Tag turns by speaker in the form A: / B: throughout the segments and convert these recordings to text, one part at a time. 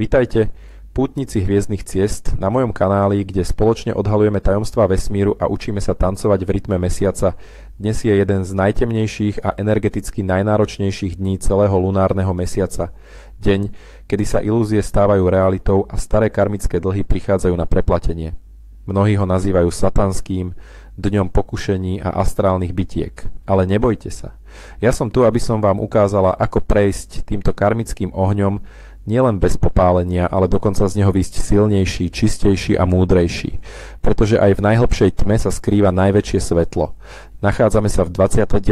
A: Vitajte, pútnici hviezdnych ciest, na mojom kanáli, kde spoločne odhalujeme tajomstvá vesmíru a učíme sa tancovať v rytme mesiaca. Dnes je jeden z najtemnejších a energeticky najnáročnejších dní celého lunárneho mesiaca. Deň, kedy sa ilúzie stávajú realitou a staré karmické dlhy prichádzajú na preplatenie. Mnohí ho nazývajú satanským, dňom pokušení a astrálnych bitiek. Ale nebojte sa. Ja som tu, aby som vám ukázala, ako prejsť týmto karmickým ohňom nielen bez popálenia, ale dokonca z neho výjsť silnejší, čistejší a múdrejší. Pretože aj v najhlbšej tme sa skrýva najväčšie svetlo. Nachádzame sa v 29.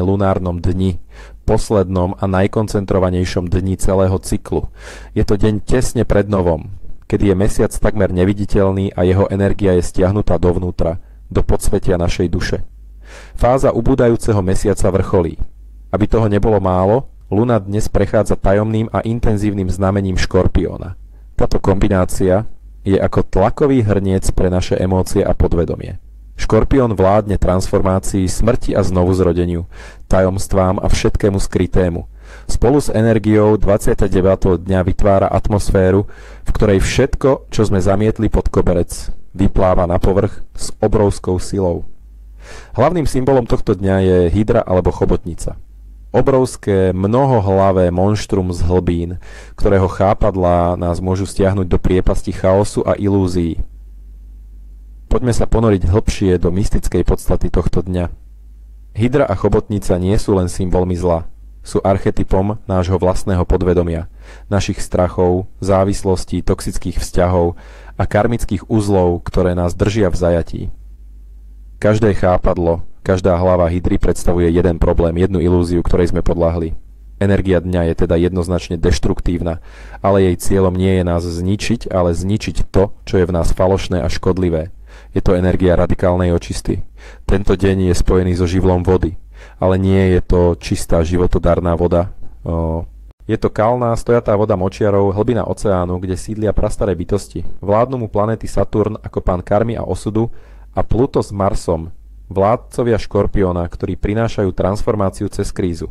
A: lunárnom dni, poslednom a najkoncentrovanejšom dni celého cyklu. Je to deň tesne pred novom, kedy je mesiac takmer neviditeľný a jeho energia je stiahnutá dovnútra, do podsvetia našej duše. Fáza ubúdajúceho mesiaca vrcholí. Aby toho nebolo málo, Luna dnes prechádza tajomným a intenzívnym znamením Škorpióna. Táto kombinácia je ako tlakový hrniec pre naše emócie a podvedomie. Škorpión vládne transformácii, smrti a znovuzrodeniu, tajomstvám a všetkému skrytému. Spolu s energiou 29. dňa vytvára atmosféru, v ktorej všetko, čo sme zamietli pod koberec, vypláva na povrch s obrovskou silou. Hlavným symbolom tohto dňa je hydra alebo chobotnica. Obrovské, mnohohlavé monštrum z hlbín, ktorého chápadlá nás môžu stiahnuť do priepasti chaosu a ilúzií. Poďme sa ponoriť hlbšie do mystickej podstaty tohto dňa. Hydra a chobotnica nie sú len symbolmi zla. Sú archetypom nášho vlastného podvedomia, našich strachov, závislostí, toxických vzťahov a karmických uzlov, ktoré nás držia v zajatí. Každé chápadlo, každá hlava hydry predstavuje jeden problém, jednu ilúziu, ktorej sme podľahli. Energia dňa je teda jednoznačne deštruktívna, ale jej cieľom nie je nás zničiť, ale zničiť to, čo je v nás falošné a škodlivé. Je to energia radikálnej očisty. Tento deň je spojený so živlom vody, ale nie je to čistá životodarná voda. Je to kalná, stojatá voda močiarov, hlbina oceánu, kde sídlia prastaré bytosti. Vládnu mu planéty Saturn ako pán karmy a osudu a Pluto s Marsom, vládcovia Škorpióna, ktorí prinášajú transformáciu cez krízu.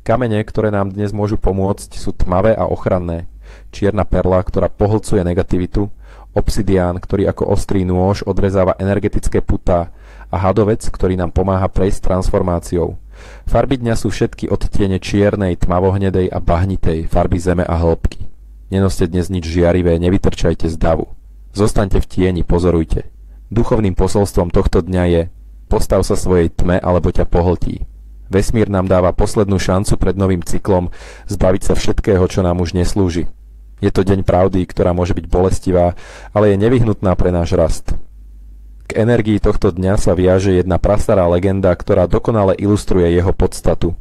A: Kamene, ktoré nám dnes môžu pomôcť, sú tmavé a ochranné. Čierna perla, ktorá pohlcuje negativitu, obsidián, ktorý ako ostrý nôž odrezáva energetické putá a hadovec, ktorý nám pomáha prejsť transformáciou. Farby dňa sú všetky odtiene čiernej, tmavohnedej a bahnitej, farby zeme a hĺbky. Nenoste dnes nič žiarivé, nevytrčajte z davu. Zostaňte v tieni, pozorujte. Duchovným posolstvom tohto dňa je: postav sa svojej tme, alebo ťa pohltí. Vesmír nám dáva poslednú šancu pred novým cyklom zbaviť sa všetkého, čo nám už neslúži. Je to deň pravdy, ktorá môže byť bolestivá, ale je nevyhnutná pre náš rast. K energii tohto dňa sa viaže jedna prastará legenda, ktorá dokonale ilustruje jeho podstatu.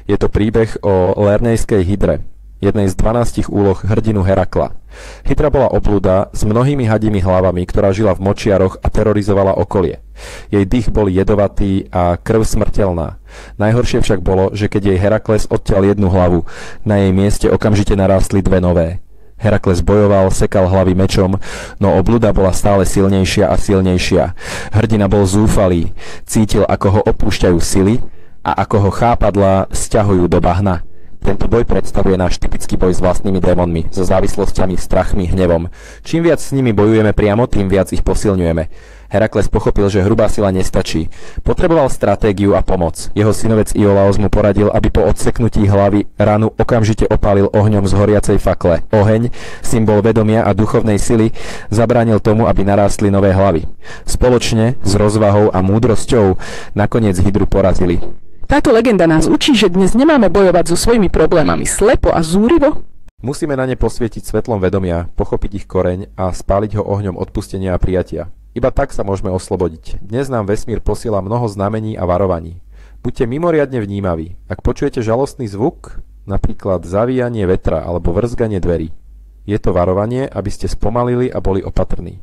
A: Je to príbeh o lernejskej hydre, jednej z 12 úloh hrdinu Herakla. Hydra bola oblúda s mnohými hadími hlavami, ktorá žila v močiaroch a terorizovala okolie. Jej dých bol jedovatý a krv smrteľná. Najhoršie však bolo, že keď jej Herakles odťal jednu hlavu, na jej mieste okamžite narástli dve nové. Herakles bojoval, sekal hlavy mečom, no obluda bola stále silnejšia a silnejšia. Hrdina bol zúfalý, cítil, ako ho opúšťajú sily a ako ho chápadlá sťahujú do bahna. Tento boj predstavuje náš typický boj s vlastnými démonmi, so závislosťami, strachmi, hnevom. Čím viac s nimi bojujeme priamo, tým viac ich posilňujeme. Herakles pochopil, že hrubá sila nestačí. Potreboval stratégiu a pomoc. Jeho synovec Iolaos mu poradil, aby po odseknutí hlavy ranu okamžite opálil ohňom z horiacej fakle. Oheň, symbol vedomia a duchovnej sily, zabránil tomu, aby narástli nové hlavy. Spoločne s rozvahou a múdrosťou nakoniec hydru porazili.
B: Táto legenda nás učí, že dnes nemáme bojovať so svojimi problémami slepo a zúrivo.
A: Musíme na ne posvietiť svetlom vedomia, pochopiť ich koreň a spáliť ho ohňom odpustenia a prijatia. Iba tak sa môžeme oslobodiť. Dnes nám vesmír posiela mnoho znamení a varovaní. Buďte mimoriadne vnímaví. Ak počujete žalostný zvuk, napríklad zavíjanie vetra alebo vrzganie dverí, je to varovanie, aby ste spomalili a boli opatrní.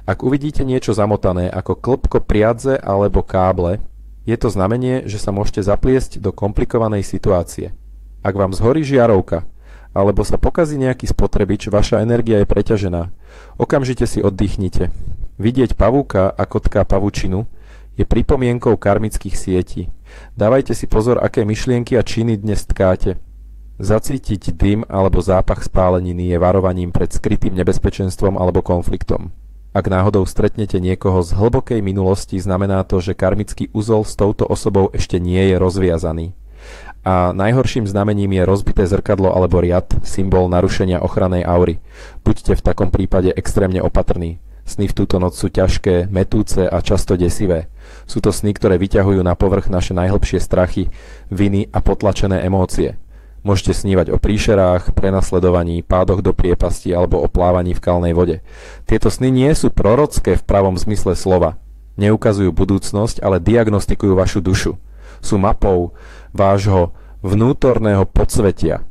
A: Ak uvidíte niečo zamotané ako klbko priadze alebo káble, je to znamenie, že sa môžete zapliesť do komplikovanej situácie. Ak vám zhorí žiarovka, alebo sa pokazí nejaký spotrebič, vaša energia je preťažená. Okamžite si oddychnite. Vidieť pavúka a kotka pavučinu je pripomienkou karmických sietí. Dávajte si pozor, aké myšlienky a činy dnes tkáte. Zacítiť dym alebo zápach spáleniny je varovaním pred skrytým nebezpečenstvom alebo konfliktom. Ak náhodou stretnete niekoho z hlbokej minulosti, znamená to, že karmický uzol s touto osobou ešte nie je rozviazaný. A najhorším znamením je rozbité zrkadlo alebo riad, symbol narušenia ochrannej aury. Buďte v takom prípade extrémne opatrní. Sny v túto noc sú ťažké, mätúce a často desivé. Sú to sny, ktoré vyťahujú na povrch naše najhlbšie strachy, viny a potlačené emócie. Môžete snívať o príšerách, prenasledovaní, pádoch do priepasti alebo o plávaní v kalnej vode. Tieto sny nie sú prorocké v pravom zmysle slova. Neukazujú budúcnosť, ale diagnostikujú vašu dušu. Sú mapou vášho vnútorného podsvetia.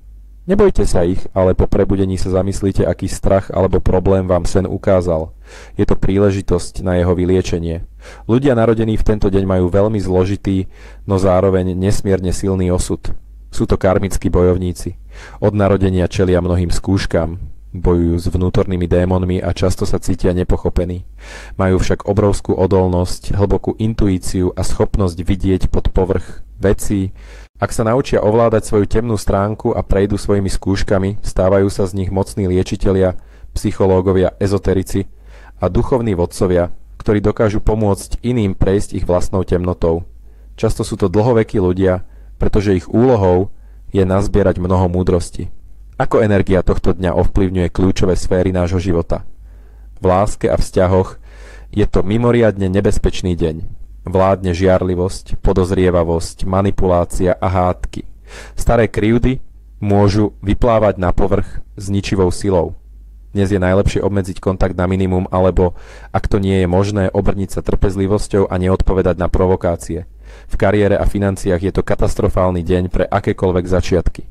A: Nebojte sa ich, ale po prebudení sa zamyslíte, aký strach alebo problém vám sen ukázal. Je to príležitosť na jeho vyliečenie. Ľudia narodení v tento deň majú veľmi zložitý, no zároveň nesmierne silný osud. Sú to karmickí bojovníci. Od narodenia čelia mnohým skúškam. Bojujú s vnútornými démonmi a často sa cítia nepochopení. Majú však obrovskú odolnosť, hlbokú intuíciu a schopnosť vidieť pod povrch vecí. Ak sa naučia ovládať svoju temnú stránku a prejdú svojimi skúškami, stávajú sa z nich mocní liečitelia, psychológovia, ezoterici a duchovní vodcovia, ktorí dokážu pomôcť iným prejsť ich vlastnou temnotou. Často sú to dlhovekí ľudia, pretože ich úlohou je nazbierať mnoho múdrosti. Ako energia tohto dňa ovplyvňuje kľúčové sféry nášho života? V láske a vzťahoch je to mimoriadne nebezpečný deň. Vládne žiarlivosť, podozrievavosť, manipulácia a hádky. Staré krivdy môžu vyplávať na povrch s ničivou silou. Dnes je najlepšie obmedziť kontakt na minimum alebo, ak to nie je možné, obrniť sa trpezlivosťou a neodpovedať na provokácie. V kariére a financiách je to katastrofálny deň pre akékoľvek začiatky.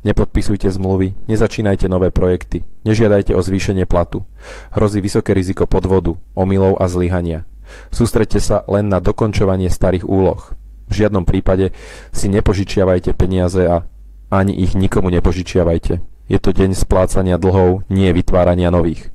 A: Nepodpisujte zmluvy, nezačínajte nové projekty, nežiadajte o zvýšenie platu. Hrozí vysoké riziko podvodu, omylov a zlyhania. Sústreďte sa len na dokončovanie starých úloh. V žiadnom prípade si nepožičiavajte peniaze a ani ich nikomu nepožičiavajte. Je to deň splácania dlhov, nie vytvárania nových.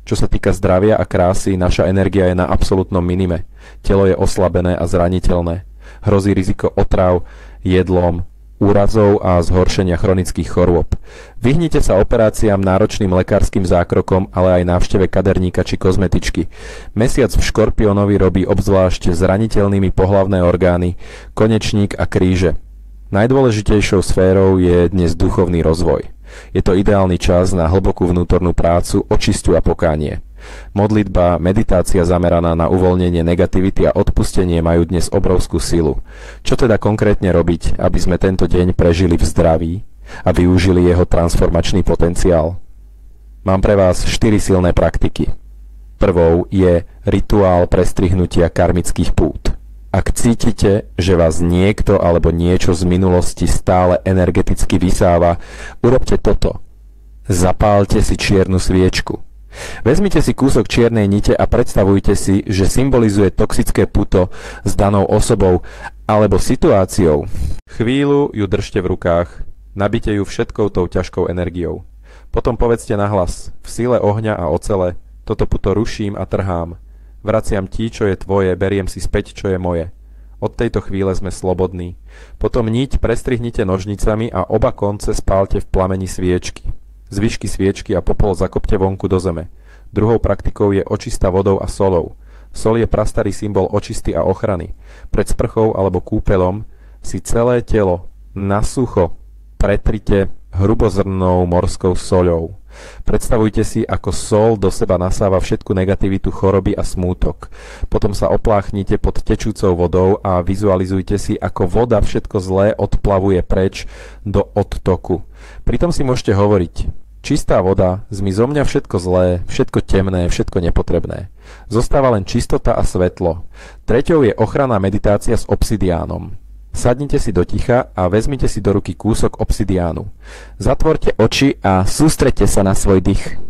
A: Čo sa týka zdravia a krásy, naša energia je na absolútnom minime. Telo je oslabené a zraniteľné. Hrozí riziko otráv jedlom, úrazov a zhoršenia chronických chorôb. Vyhnite sa operáciám, náročným lekárskym zákrokom, ale aj návšteve kaderníka či kozmetičky. Mesiac v Škorpiónovi robí obzvlášť zraniteľnými pohlavné orgány, konečník a kríže. Najdôležitejšou sférou je dnes duchovný rozvoj. Je to ideálny čas na hlbokú vnútornú prácu, očisťu a pokánie. Modlitba, meditácia zameraná na uvoľnenie negativity a odpustenie majú dnes obrovskú silu. Čo teda konkrétne robiť, aby sme tento deň prežili v zdraví a využili jeho transformačný potenciál? Mám pre vás 4 silné praktiky. Prvou je rituál prestrihnutia karmických pút. Ak cítite, že vás niekto alebo niečo z minulosti stále energeticky vysáva, urobte toto. Zapálte si čiernu sviečku. Vezmite si kúsok čiernej nite a predstavujte si, že symbolizuje toxické puto s danou osobou alebo situáciou. Chvíľu ju držte v rukách, nabite ju všetkou tou ťažkou energiou. Potom povedzte nahlas, v sile ohňa a ocele, toto puto ruším a trhám. Vraciam ti, čo je tvoje, beriem si späť, čo je moje. Od tejto chvíle sme slobodní. Potom niť prestrihnite nožnicami a oba konce spálte v plameni sviečky. Zvyšky sviečky a popol zakopte vonku do zeme. Druhou praktikou je očista vodou a solou. Sol je prastarý symbol očisty a ochrany. Pred sprchou alebo kúpeľom si celé telo na sucho pretrite hrubozrnnou morskou soľou. Predstavujte si, ako sol do seba nasáva všetku negativitu, choroby a smútok. Potom sa opláchnite pod tečúcou vodou a vizualizujte si, ako voda všetko zlé odplavuje preč do odtoku. Pritom si môžete hovoriť: čistá voda, zmiz zo mňa všetko zlé, všetko temné, všetko nepotrebné. Zostáva len čistota a svetlo. Treťou je ochranná meditácia s obsidiánom. Sadnite si do ticha a vezmite si do ruky kúsok obsidiánu. Zatvorte oči a sústreďte sa na svoj dých.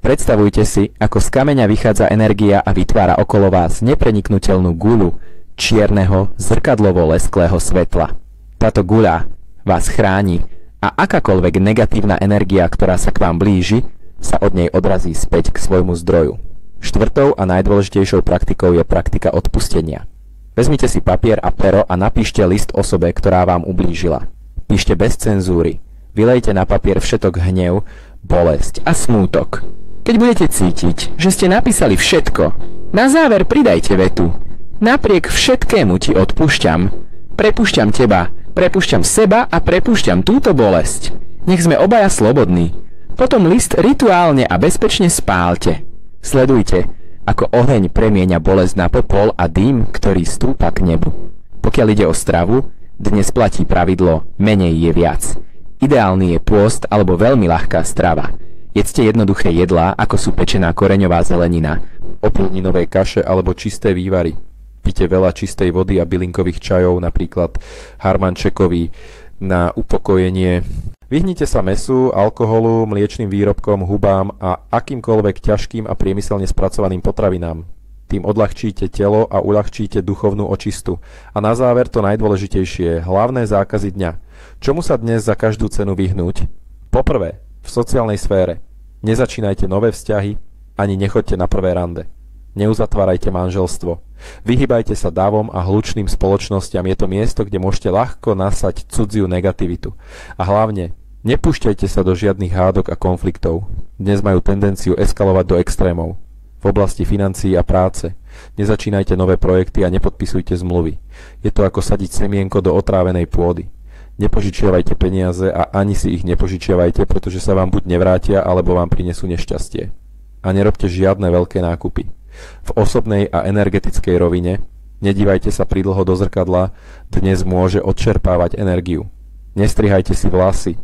A: Predstavujte si, ako z kameňa vychádza energia a vytvára okolo vás nepreniknuteľnú guľu čierneho, zrkadlovo-lesklého svetla. Táto guľa vás chráni a akákoľvek negatívna energia, ktorá sa k vám blíži, sa od nej odrazí späť k svojmu zdroju. Štvrtou a najdôležitejšou praktikou je praktika odpustenia. Vezmite si papier a pero a napíšte list osobe, ktorá vám ublížila.
C: Píšte bez cenzúry. Vylejte na papier všetok hnev, bolesť a smútok. Keď budete cítiť, že ste napísali všetko, na záver pridajte vetu. Napriek všetkému ti odpúšťam. Prepúšťam teba, prepúšťam seba a prepúšťam túto bolesť. Nech sme obaja slobodní. Potom list rituálne a bezpečne spálte. Sledujte, ako oheň premieňa bolesť na popol a dým, ktorý stúpa k nebu. Pokiaľ ide o stravu, dnes platí pravidlo menej je viac. Ideálny je pôst alebo veľmi ľahká strava. Jedzte jednoduché jedlá, ako sú pečená koreňová zelenina,
A: oplodninové kaše alebo čisté vývary. Pite veľa čistej vody a bylinkových čajov, napríklad harmančekový, na upokojenie. Vyhnite sa mäsu, alkoholu, mliečnym výrobkom, hubám a akýmkoľvek ťažkým a priemyselne spracovaným potravinám. Tým odľahčíte telo a uľahčíte duchovnú očistu. A na záver to najdôležitejšie, hlavné zákazy dňa. Čomu sa dnes za každú cenu vyhnúť? Poprvé, v sociálnej sfére. Nezačínajte nové vzťahy, ani nechoďte na prvé rande. Neuzatvárajte manželstvo. Vyhýbajte sa davom a hlučným spoločnostiam. Je to miesto, kde môžete ľahko nasať cudziu negativitu. A hlavne, nepúšťajte sa do žiadnych hádok a konfliktov. Dnes majú tendenciu eskalovať do extrémov. V oblasti financií a práce. Nezačínajte nové projekty a nepodpisujte zmluvy. Je to ako sadiť semienko do otrávenej pôdy. Nepožičiavajte peniaze a ani si ich nepožičiavajte, pretože sa vám buď nevrátia, alebo vám prinesú nešťastie. A nerobte žiadne veľké nákupy. V osobnej a energetickej rovine nedívajte sa pridlho do zrkadla, dnes môže odčerpávať energiu. Nestrihajte si vlasy,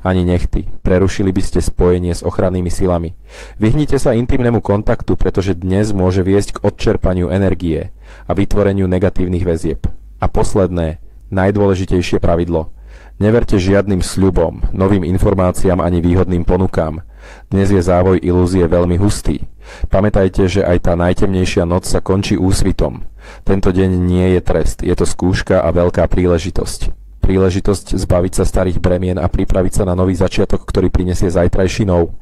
A: ani nechty, prerušili by ste spojenie s ochrannými silami. Vyhnite sa intimnému kontaktu, pretože dnes môže viesť k odčerpaniu energie a vytvoreniu negatívnych väzieb. A posledné, najdôležitejšie pravidlo. Neverte žiadnym sľubom, novým informáciám ani výhodným ponukám. Dnes je závoj ilúzie veľmi hustý. Pamätajte, že aj tá najtemnejšia noc sa končí úsvitom. Tento deň nie je trest, je to skúška a veľká príležitosť. Príležitosť zbaviť sa starých bremien a pripraviť sa na nový začiatok, ktorý prinesie zajtrajší nov.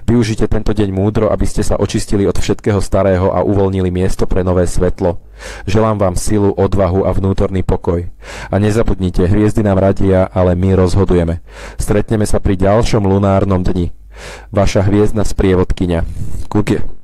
A: Využite tento deň múdro, aby ste sa očistili od všetkého starého a uvoľnili miesto pre nové svetlo. Želám vám silu, odvahu a vnútorný pokoj. A nezabudnite, hviezdy nám radia, ale my rozhodujeme. Stretneme sa pri ďalšom lunárnom dni. Vaša hviezdna sprievodkyňa. Kúke.